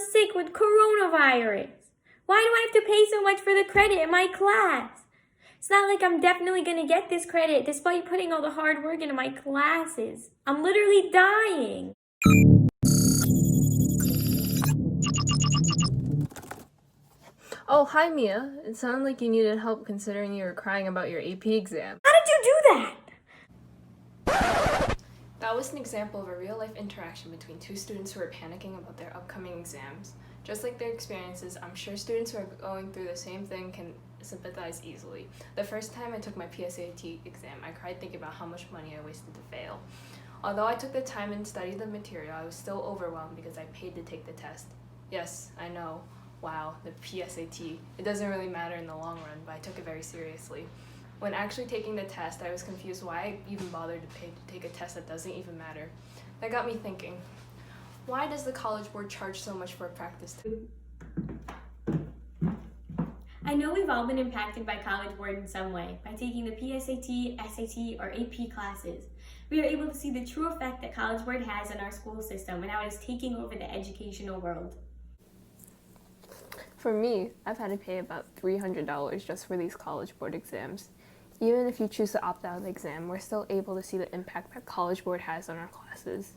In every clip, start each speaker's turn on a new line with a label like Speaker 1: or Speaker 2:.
Speaker 1: sick with coronavirus? Why do I have to pay so much for the credit in my class? It's not like I'm definitely going to get this credit despite putting all the hard work into my classes. I'm literally dying.
Speaker 2: Oh, hi Mia. It sounded like you needed help considering you were crying about your AP exam.
Speaker 1: How did you do that?
Speaker 2: That was an example of a real-life interaction between two students who were panicking about their upcoming exams. Just like their experiences, I'm sure students who are going through the same thing can sympathize easily. The first time I took my PSAT exam, I cried thinking about how much money I wasted to fail. Although I took the time and studied the material, I was still overwhelmed because I paid to take the test. Yes, I know. Wow, the PSAT. It doesn't really matter in the long run, but I took it very seriously. When actually taking the test, I was confused why I even bothered to pay to take a test that doesn't even matter. That got me thinking, why does the College Board charge so much for a practice test?
Speaker 1: I know we've all been impacted by College Board in some way, by taking the PSAT, SAT, or AP classes. We are able to see the true effect that College Board has on our school system and how it is taking over the educational world.
Speaker 2: For me, I've had to pay about $300 just for these College Board exams. Even if you choose to opt out of the exam, we're still able to see the impact that College Board has on our classes.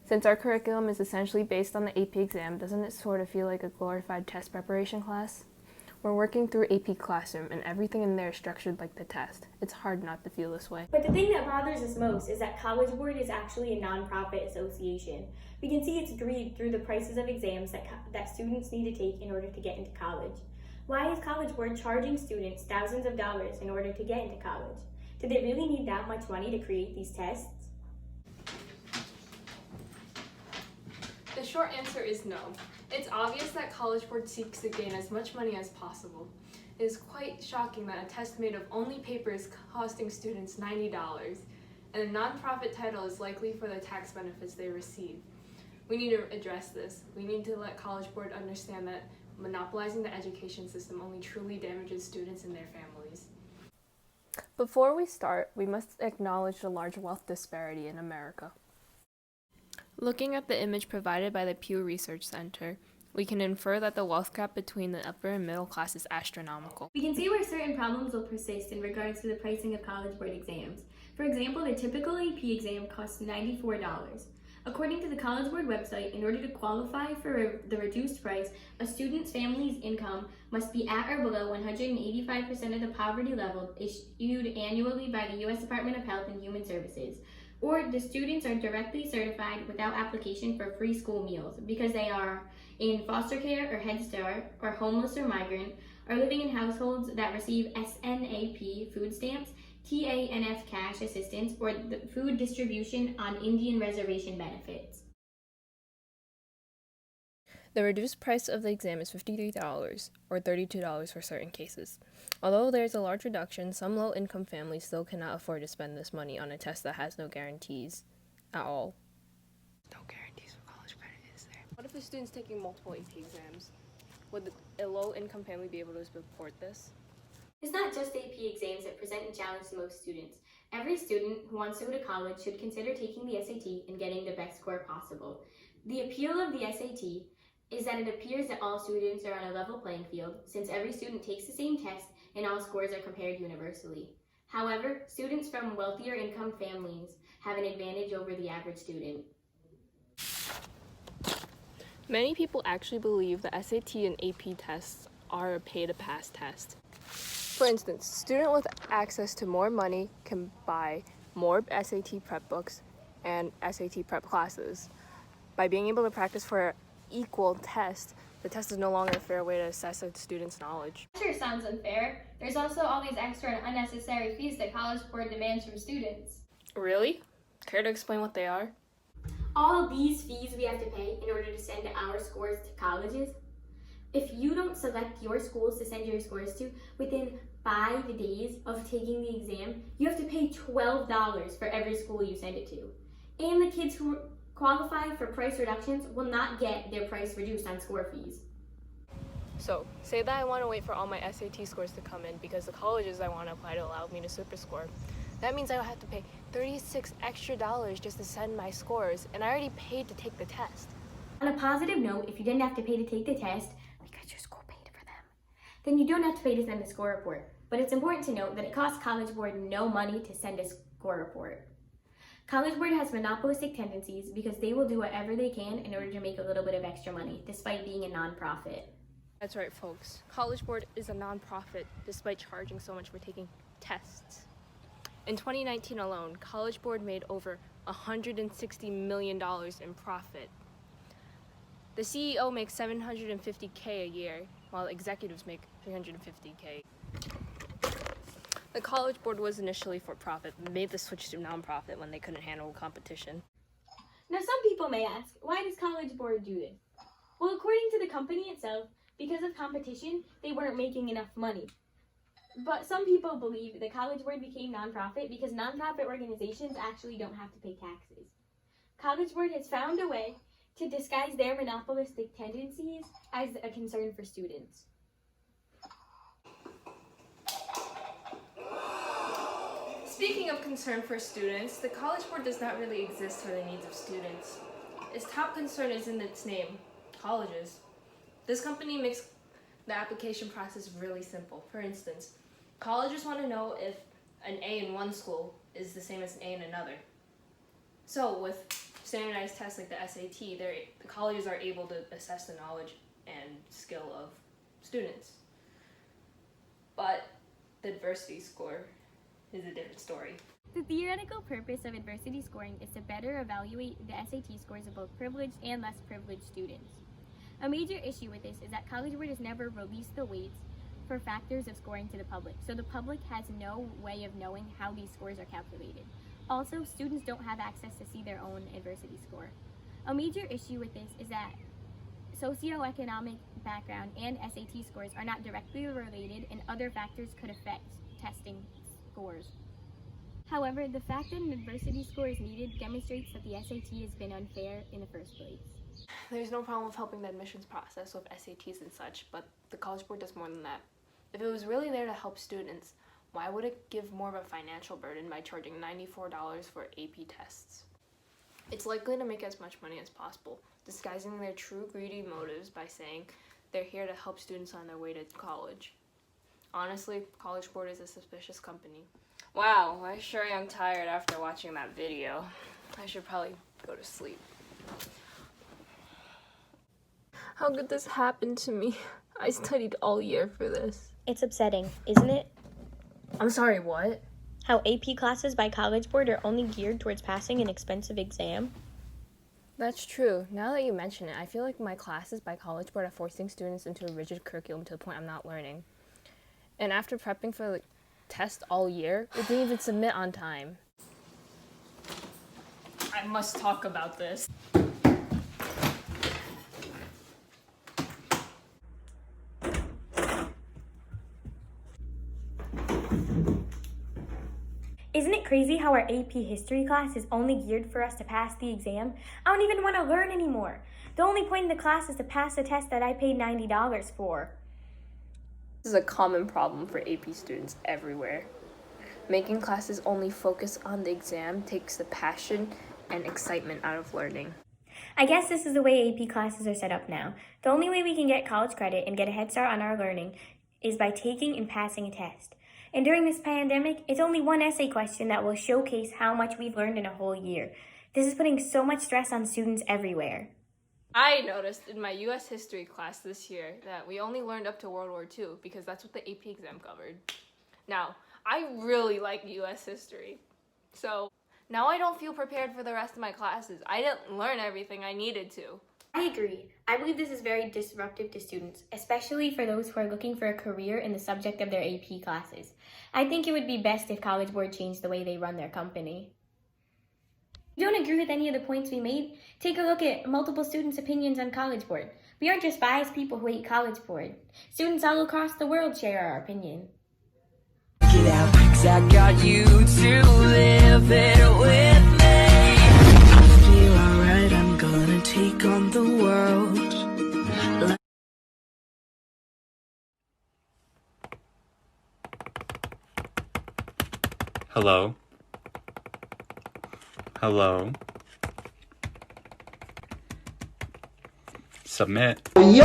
Speaker 2: Since our curriculum is essentially based on the AP exam, doesn't it sort of feel like a glorified test preparation class? We're working through AP Classroom, and everything in there is structured like the test. It's hard not to feel this way.
Speaker 1: But the thing that bothers us most is that College Board is actually a nonprofit association. We can see it's greed through the prices of exams that students need to take in order to get into college. Why is College Board charging students thousands of dollars in order to get into college? Do they really need that much money to create these tests?
Speaker 2: The short answer is no. It's obvious that College Board seeks to gain as much money as possible. It is quite shocking that a test made of only paper is costing students $90, and a nonprofit title is likely for the tax benefits they receive. We need to address this. We need to let College Board understand that monopolizing the education system only truly damages students and their families. Before we start, we must acknowledge the large wealth disparity in America. Looking at the image provided by the Pew Research Center, we can infer that the wealth gap between the upper and middle class is astronomical.
Speaker 1: We can see where certain problems will persist in regards to the pricing of College Board exams. For example, the typical AP exam costs $94. According to the College Board website, in order to qualify for the reduced price, a student's family's income must be at or below 185% of the poverty level issued annually by the U.S. Department of Health and Human Services, or the students are directly certified without application for free school meals because they are in foster care or Head Start, or homeless or migrant, or living in households that receive SNAP food stamps, TANF cash assistance, or the food distribution on Indian reservation benefits.
Speaker 2: The reduced price of the exam is $53 or $32 for certain cases. Although there is a large reduction, some low-income families still cannot afford to spend this money on a test that has no guarantees at all. No guarantees for college credit, is there? What if the student's taking multiple AP exams? Would a low-income family be able to support this?
Speaker 1: It's not just AP exams that present a challenge to most students. Every student who wants to go to college should consider taking the SAT and getting the best score possible. The appeal of the SAT is that it appears that all students are on a level playing field, since every student takes the same test and all scores are compared universally. However, students from wealthier income families have an advantage over the average student.
Speaker 2: Many people actually believe the SAT and AP tests are a pay-to-pass test. For instance, a student with access to more money can buy more SAT prep books and SAT prep classes. By being able to practice for an equal test, the test is no longer a fair way to assess a student's knowledge.
Speaker 3: Sure sounds unfair. There's also all these extra and unnecessary fees that College Board demands from students.
Speaker 2: Really? Care to explain what they are?
Speaker 1: All these fees we have to pay in order to send our scores to colleges. If you don't select your schools to send your scores to within 5 days of taking the exam, you have to pay $12 for every school you send it to. And the kids who qualify for price reductions will not get their price reduced on score fees.
Speaker 2: So, say that I want to wait for all my SAT scores to come in because the colleges I want to apply to allow me to super score. That means I will have to pay $36 extra just to send my scores, and I already paid to take the test.
Speaker 1: On a positive note, if you didn't have to pay to take the test, because your school paid for them, then you don't have to pay to send a score report. But it's important to note that it costs College Board no money to send a score report. College Board has monopolistic tendencies because they will do whatever they can in order to make a little bit of extra money, despite being a nonprofit.
Speaker 2: That's right, folks. College Board is a nonprofit despite charging so much for taking tests. In 2019 alone, College Board made over $160 million in profit. The CEO makes $750K a year, while executives make $350K. The College Board was initially for profit, but made the switch to nonprofit when they couldn't handle competition.
Speaker 1: Now, some people may ask, why does College Board do this? Well, according to the company itself, because of competition, they weren't making enough money. But some people believe the College Board became nonprofit because nonprofit organizations actually don't have to pay taxes. College Board has found a way to disguise their monopolistic tendencies as a concern for students.
Speaker 2: Speaking of concern for students, the College Board does not really exist for the needs of students. Its top concern is in its name, colleges. This company makes the application process really simple. For instance, colleges want to know if an A in one school is the same as an A in another. So with standardized tests like the SAT, the colleges are able to assess the knowledge and skill of students. But the adversity score is a different story.
Speaker 1: The theoretical purpose of adversity scoring is to better evaluate the SAT scores of both privileged and less privileged students. A major issue with this is that College Board has never released the weights for factors of scoring to the public, so the public has no way of knowing how these scores are calculated. Also, students don't have access to see their own adversity score. A major issue with this is that socioeconomic background and SAT scores are not directly related, and other factors could affect testing scores. However, the fact that an adversity score is needed demonstrates that the SAT has been unfair in the first place.
Speaker 2: There's no problem with helping the admissions process with SATs and such, but the College Board does more than that. If it was really there to help students, why would it give more of a financial burden by charging $94 for AP tests? It's likely to make as much money as possible, disguising their true greedy motives by saying they're here to help students on their way to college. Honestly, College Board is a suspicious company. Wow, I sure am tired after watching that video. I should probably go to sleep. How could this happen to me? I studied all year for this.
Speaker 1: It's upsetting, isn't it?
Speaker 2: I'm sorry, what?
Speaker 1: How AP classes by College Board are only geared towards passing an expensive exam?
Speaker 2: That's true. Now that you mention it, I feel like my classes by College Board are forcing students into a rigid curriculum to the point I'm not learning. And after prepping for the test all year, we didn't even submit on time. I must talk about this.
Speaker 1: Isn't it crazy how our AP history class is only geared for us to pass the exam? I don't even want to learn anymore. The only point in the class is to pass the test that I paid $90 for.
Speaker 2: This is a common problem for AP students everywhere. Making classes only focus on the exam takes the passion and excitement out of learning.
Speaker 1: I guess this is the way AP classes are set up now. The only way we can get college credit and get a head start on our learning is by taking and passing a test. And during this pandemic, it's only one essay question that will showcase how much we've learned in a whole year. This is putting so much stress on students everywhere.
Speaker 2: I noticed in my U.S. history class this year that we only learned up to World War II because that's what the AP exam covered. Now, I really like U.S. history, so now I don't feel prepared for the rest of my classes. I didn't learn everything I needed to.
Speaker 1: I agree. I believe this is very disruptive to students, especially for those who are looking for a career in the subject of their AP classes. I think it would be best if College Board changed the way they run their company. If you don't agree with any of the points we made, take a look at multiple students' opinions on College Board. We aren't just biased people who hate College Board. Students all across the world share our opinion.
Speaker 4: Get out, 'cause I got you to live it with me. I feel alright, I'm gonna take on the world.
Speaker 5: Hello? Hello? submit.
Speaker 6: Hey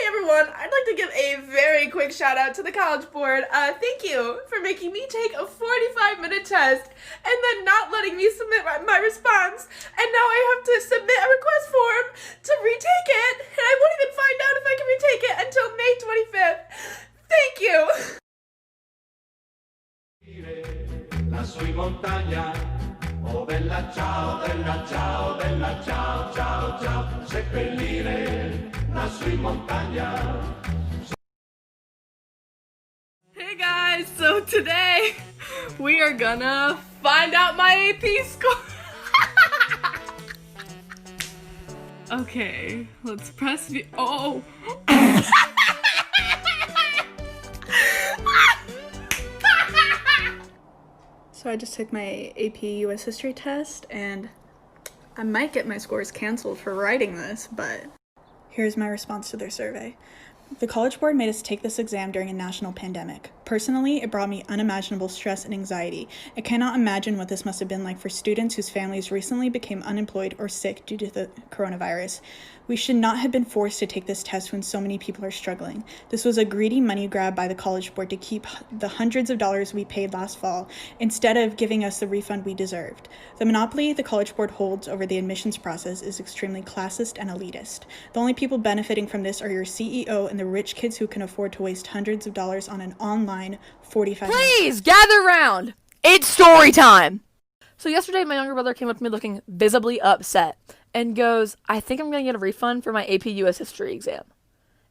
Speaker 6: everyone, I'd like to give a very quick shout out to the College Board. Thank you for making me take a 45-minute test and then not letting me submit my response. And now I have to submit a request form to retake it, and I won't even find out if I can retake it until May 25th. Thank you!
Speaker 7: Lassù in montagna, oh bella ciao, bella ciao, bella ciao, ciao, ciao, seppellire lassù in montagna.
Speaker 6: Hey guys, so today we are gonna find out my AP score. Okay, let's press oh. So I just took my AP US History test, and I might get my scores canceled for writing this, but here's my response to their survey. The College Board made us take this exam during a national pandemic. Personally, it brought me unimaginable stress and anxiety. I cannot imagine what this must have been like for students whose families recently became unemployed or sick due to the coronavirus. We should not have been forced to take this test when so many people are struggling. This was a greedy money grab by the College Board to keep the hundreds of dollars we paid last fall, instead of giving us the refund we deserved. The monopoly the College Board holds over the admissions process is extremely classist and elitist. The only people benefiting from this are your CEO and the rich kids who can afford to waste hundreds of dollars on an online 45
Speaker 8: Please gather round. It's story time. So yesterday my younger brother came up to me looking visibly upset and goes, I think I'm going to get a refund for my AP US History exam.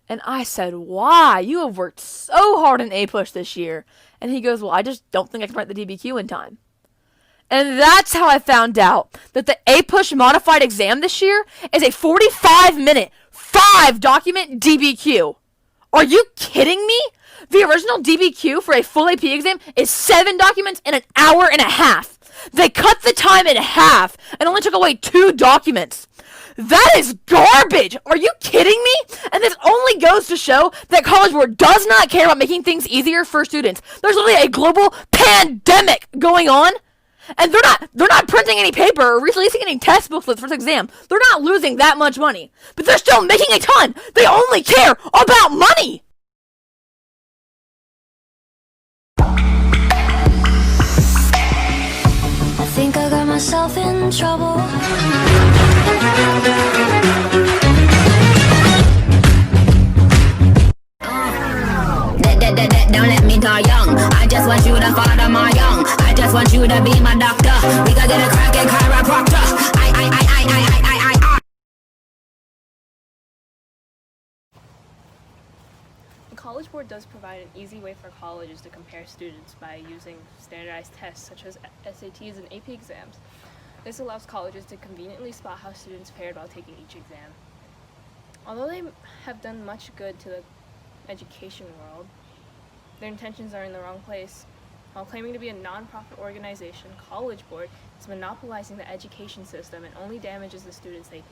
Speaker 8: And I said, why? You have worked so hard in A-Push this year. And he goes, well, I just don't think I can write the DBQ in time. And that's how I found out that the A-Push modified exam this year is a 45-minute, 5-document DBQ. Are you kidding me? The original DBQ for a full AP exam is 7 documents in an hour and a half. They cut the time in half and only took away 2 documents. That is garbage! Are you kidding me? And this only goes to show that College Board does not care about making things easier for students. There's literally a global pandemic going on, and they're not printing any paper or releasing any test booklets for this exam. They're not losing that much money, but they're still making a ton. They only care about money.
Speaker 4: I think I got myself in trouble. Don't let me die young. I just want you to father my young. I just want you to be my doctor. We gotta get a crackin' chiropractor. I.
Speaker 2: The College Board does provide an easy way for colleges to compare students by using standardized tests such as SATs and AP exams. This allows colleges to conveniently spot how students fared while taking each exam. Although they have done much good to the education world, their intentions are in the wrong place. While claiming to be a non-profit organization, College Board is monopolizing the education system and only damages the students they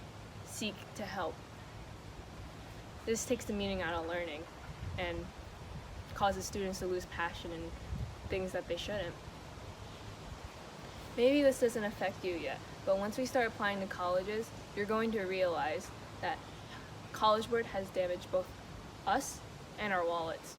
Speaker 2: seek to help. This takes the meaning out of learning and causes students to lose passion in things that they shouldn't. Maybe this doesn't affect you yet, but once we start applying to colleges, you're going to realize that College Board has damaged both us and our wallets.